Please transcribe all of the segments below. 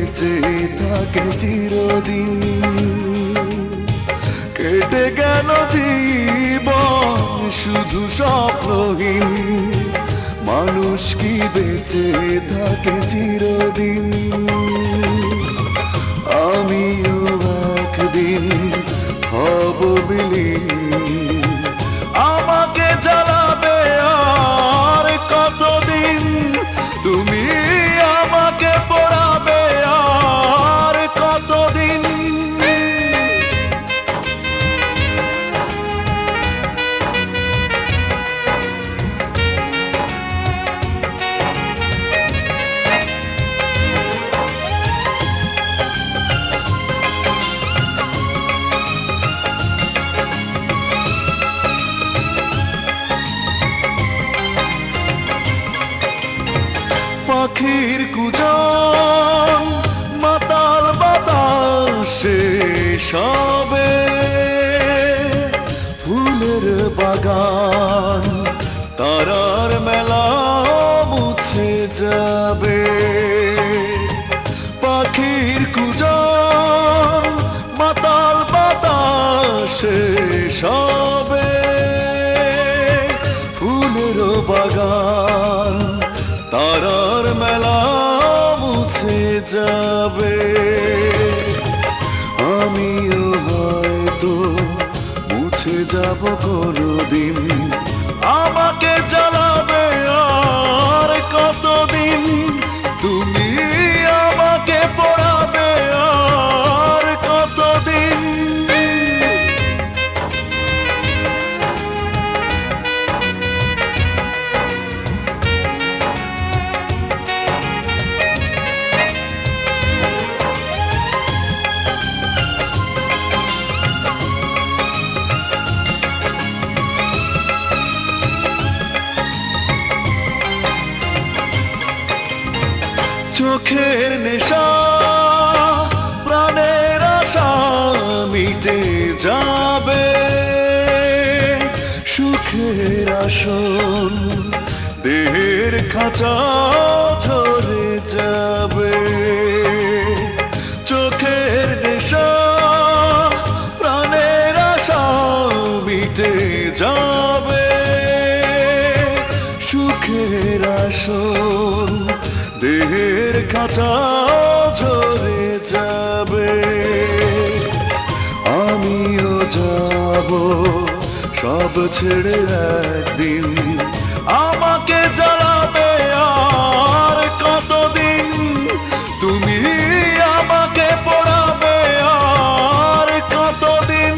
বেঁচে থাকে চিরদিন। কেটে গেল জীবন শুধু স্বপ্নহীন, মানুষ কি বেঁচে থাকে চিরদিন। আমিও একদিন হব বিলীন, আমাকে জ্বালাবে আর কতদিন, তুমি আমাকে পোড়াবে আর কতদিন। পাখির কুজন মাতাল বাতাসে সবে, ফুলের বাগান তারার মেলা মুছে যাবে। পাখির কুজন মাতাল বাতাসে সবে, ফুলের বাগান তারার মেলা মুছে যাবে। আমিও হয়তো মুছে যাব কোনোদিন, আমাকে জ্বালাবে আর কতদিন, তুমি আমাকে পোড়াবে আর কতদিন। চোখের নেশা প্রাণের আশা মিটে যাবে, সুখের আসন দেহের খাঁচা ঝরে যাবে। চোখের নেশা প্রাণের আশা মিটে যাবে, সুখের আসন দেহের খাঁচা ঝরে যাবে। আমিও যাব সব ছেড়ে একদিন, আমাকে জ্বালাবে আর কতদিন, তুমি আমাকে পোড়াবে আর কতদিন।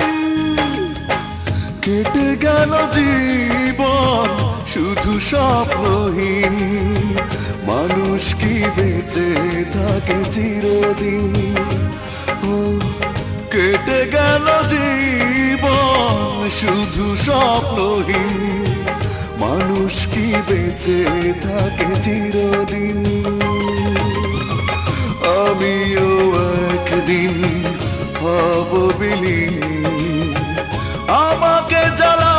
কেটে গেল জীবন শুধু স্বপ্নহীন, মানুষ কি বেঁচে থাকে চিরদিন। কেটে গেল জীবন শুধু স্বপ্নহীন, মানুষ কি বেঁচে থাকে চিরদিন। আমিও একদিন হব বিলীন, আমাকে জ্বালা